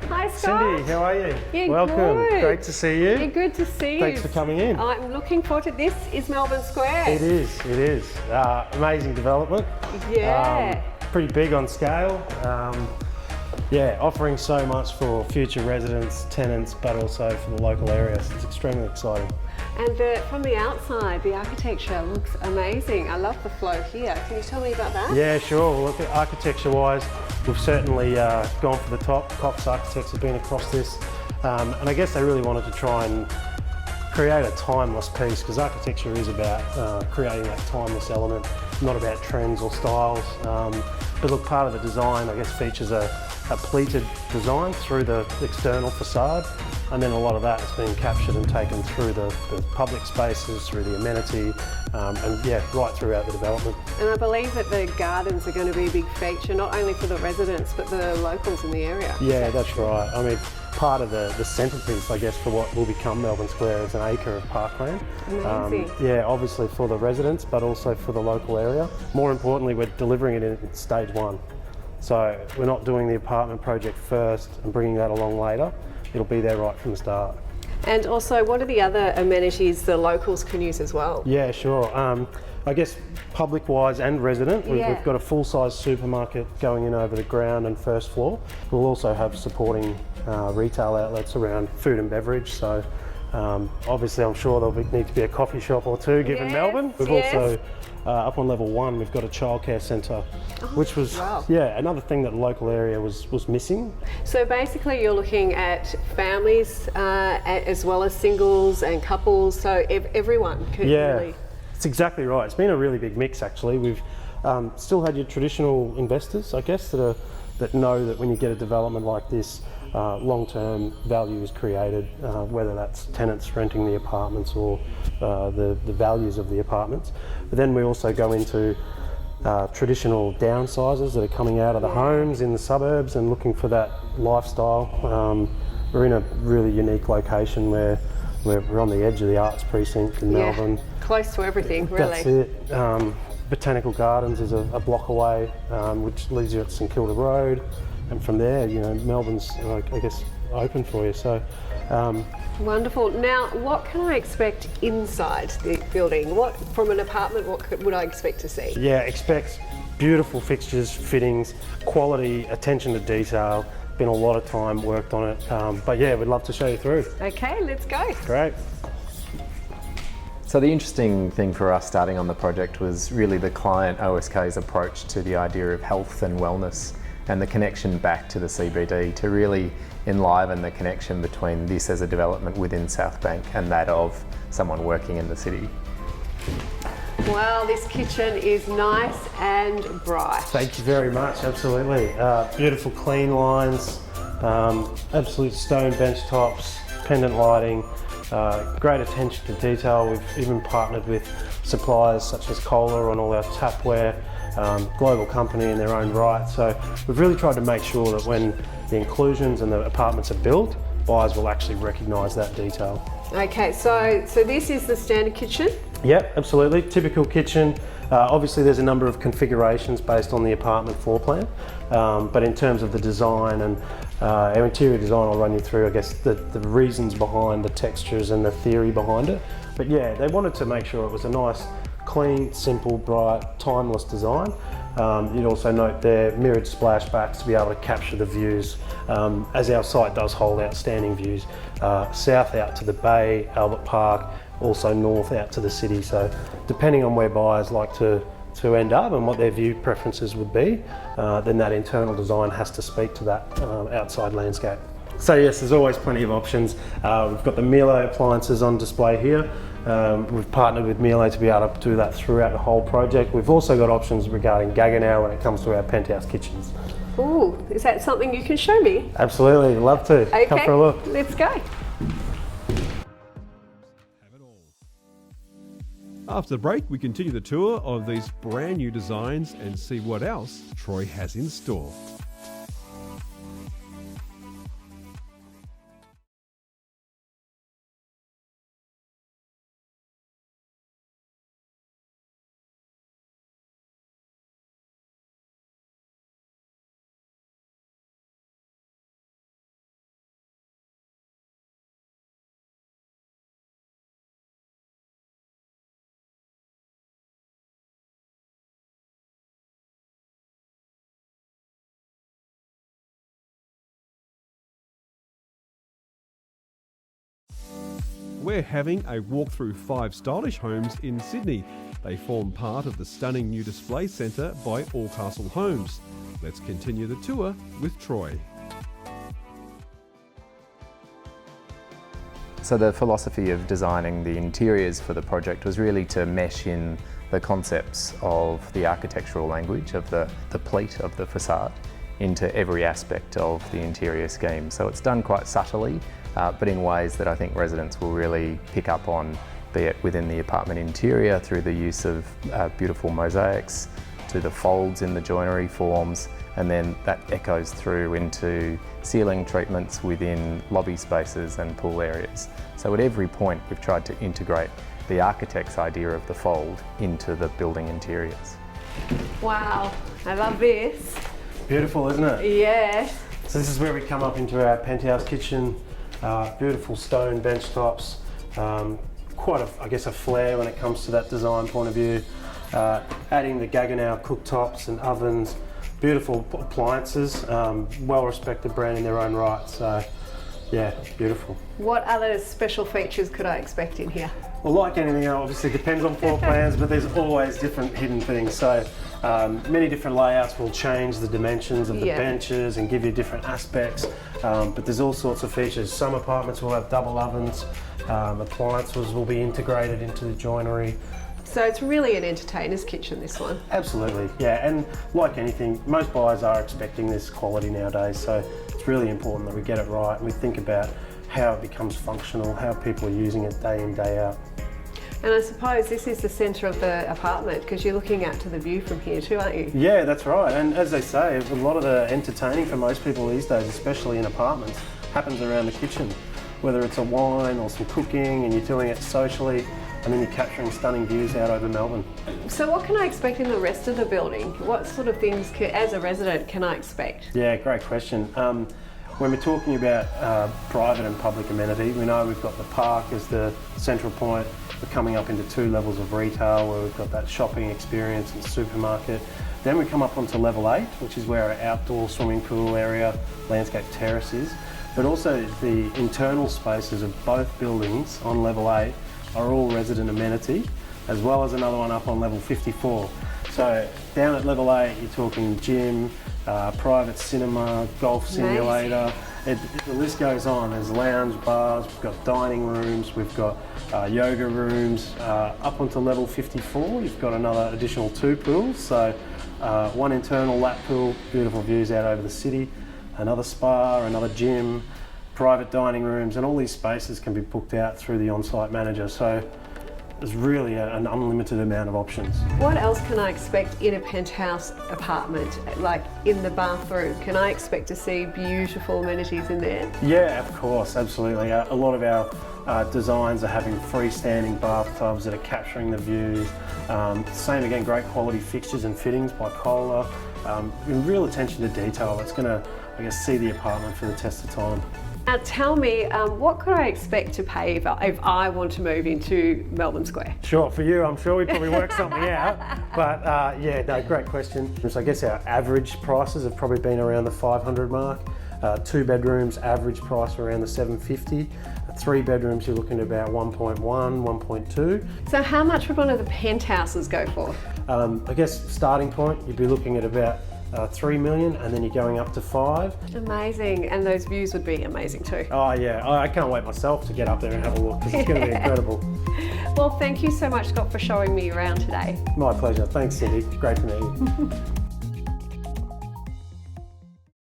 Hi, Scott. Cindy, how are you? Yeah, welcome. good. Great to see you. Yeah, good to see you. Thanks for coming in. I'm looking forward to this. Is Melbourne Square? It is. Amazing development. Yeah. Pretty big on scale. Yeah, offering so much for future residents, tenants, but also for the local area. So it's extremely exciting. And from the outside, the architecture looks amazing. I love the flow here. Can you tell me about that? Yeah, sure. Well, look, architecture-wise, we've certainly gone for the top. Cox Architects have been across this, and I guess they really wanted to try and create a timeless piece, because architecture is about creating that timeless element, not about trends or styles. But look, part of the design, I guess, features a pleated design through the external facade, and then a lot of that has been captured and taken through the public spaces, through the amenity, and yeah, right throughout the development. And I believe that the gardens are going to be a big feature, not only for the residents, but the locals in the area. Yeah, that's right. I mean, part of the centrepiece, I guess, for what will become Melbourne Square is an acre of parkland. Amazing. Yeah, obviously for the residents, but also for the local area. More importantly, we're delivering it in stage one. So we're not doing the apartment project first and bringing that along later. It'll be there right from the start. And also, what are the other amenities the locals can use as well? Yeah, sure. I guess public-wise and resident, we've got a full-size supermarket going in over the ground and first floor. We'll also have supporting retail outlets around food and beverage. So obviously, I'm sure there'll need to be a coffee shop or two given Melbourne. We've also up on level 1, we've got a childcare centre, which was another thing that the local area was missing. So basically, you're looking at families as well as singles and couples. So everyone could really. It's exactly right. It's been a really big mix, actually. We've still had your traditional investors, I guess, that know that when you get a development like this, long-term value is created, whether that's tenants renting the apartments or the values of the apartments. But then we also go into traditional downsizers that are coming out of the homes in the suburbs and looking for that lifestyle. We're in a really unique location where we're on the edge of the arts precinct in Melbourne. Close to everything, really. That's it. Botanical Gardens is a block away, which leads you at St Kilda Road. And from there, you know, Melbourne's, I guess, open for you. So, wonderful. Now, what can I expect inside the building? What from an apartment? What would I expect to see? Yeah, expect beautiful fixtures, fittings, quality, attention to detail. Been a lot of time worked on it, but yeah, we'd love to show you through. Okay, let's go. Great. So the interesting thing for us starting on the project was really the client OSK's approach to the idea of health and wellness, and the connection back to the CBD to really enliven the connection between this as a development within South Bank and that of someone working in the city. Well, this kitchen is nice and bright. Thank you very much, absolutely. Beautiful clean lines, absolute stone bench tops, pendant lighting, great attention to detail. We've even partnered with suppliers such as Kohler on all our tapware. Global company in their own right. So we've really tried to make sure that when the inclusions and the apartments are built, buyers will actually recognise that detail. Okay, so this is the standard kitchen? Yep, absolutely. Typical kitchen. Obviously there's a number of configurations based on the apartment floor plan, but in terms of the design and our interior design, I'll run you through, I guess, the reasons behind the textures and the theory behind it. But yeah, they wanted to make sure it was a nice, clean, simple, bright, timeless design. You'd also note there mirrored splashbacks to be able to capture the views, as our site does hold outstanding views, south out to the bay, Albert Park, also north out to the city. So depending on where buyers like to end up and what their view preferences would be, then that internal design has to speak to that outside landscape. So yes, there's always plenty of options. We've got the Miele appliances on display here. We've partnered with Miele to be able to do that throughout the whole project. We've also got options regarding Gaggenau when it comes to our penthouse kitchens. Ooh, is that something you can show me? Absolutely, love to. Okay, come for a look. Let's go. After the break, we continue the tour of these brand new designs and see what else Troy has in store. we're having a walk through 5 stylish homes in Sydney. They form part of the stunning new display centre by Allcastle Homes. Let's continue the tour with Troy. So the philosophy of designing the interiors for the project was really to mesh in the concepts of the architectural language of the pleat of the facade into every aspect of the interior scheme. So it's done quite subtly, but in ways that I think residents will really pick up on, be it within the apartment interior through the use of beautiful mosaics, to the folds in the joinery forms, and then that echoes through into ceiling treatments within lobby spaces and pool areas. So at every point we've tried to integrate the architect's idea of the fold into the building interiors. Wow, I love this. Beautiful, isn't it? Yeah. So this is where we come up into our penthouse kitchen. Beautiful stone bench tops. Quite a flair when it comes to that design point of view. Adding the Gaggenau cooktops and ovens. Beautiful appliances. Well-respected brand in their own right. So yeah, beautiful. What other special features could I expect in here? Well, like anything else, obviously depends on floor plans, but there's always different hidden things. So many different layouts will change the dimensions of the benches and give you different aspects. But there's all sorts of features. Some apartments will have double ovens. Appliances will be integrated into the joinery. So it's really an entertainer's kitchen, this one. Absolutely, yeah. And like anything, most buyers are expecting this quality nowadays. So it's really important that we get it right and we think about how it becomes functional, how people are using it day in, day out. And I suppose this is the centre of the apartment because you're looking out to the view from here too, aren't you? Yeah, that's right. And as they say, a lot of the entertaining for most people these days, especially in apartments, happens around the kitchen. Whether it's a wine or some cooking and you're doing it socially, and then you're capturing stunning views out over Melbourne. So what can I expect in the rest of the building? What sort of things, as a resident, can I expect? Yeah, great question. When we're talking about private and public amenity, we know we've got the park as the central point. We're coming up into 2 levels of retail where we've got that shopping experience and supermarket. Then we come up onto level 8, which is where our outdoor swimming pool area, landscape terrace is. But also the internal spaces of both buildings on level 8 are all resident amenity, as well as another one up on level 54. So down at level 8, you're talking gym, private cinema, golf simulator. The list goes on. There's lounge bars, we've got dining rooms, we've got yoga rooms. Up onto level 54, you've got another additional 2 pools. So one internal lap pool, beautiful views out over the city, another spa, another gym, private dining rooms, and all these spaces can be booked out through the on-site manager. So there's really an unlimited amount of options. What else can I expect in a penthouse apartment, like in the bathroom? Can I expect to see beautiful amenities in there? Yeah, of course, absolutely. A lot of our designs are having freestanding bathtubs that are capturing the views. Same again, great quality fixtures and fittings by Kohler. Real attention to detail that's going to, see the apartment for the test of time. Now tell me, what could I expect to pay if I want to move into Melbourne Square? Sure, for you, I'm sure we probably work something out. But great question. So I guess our average prices have probably been around the 500 mark. 2 bedrooms, average price around the 750. 3 bedrooms, you're looking at about 1.1, 1.2. So how much would one of the penthouses go for? I guess starting point, you'd be looking at about 3 million, and then you're going up to 5. Amazing, and those views would be amazing too. Oh yeah, I can't wait myself to get up there and have a look because it's going to be incredible. Well, thank you so much, Scott, for showing me around today. My pleasure. Thanks, Cindy. Great to meet you.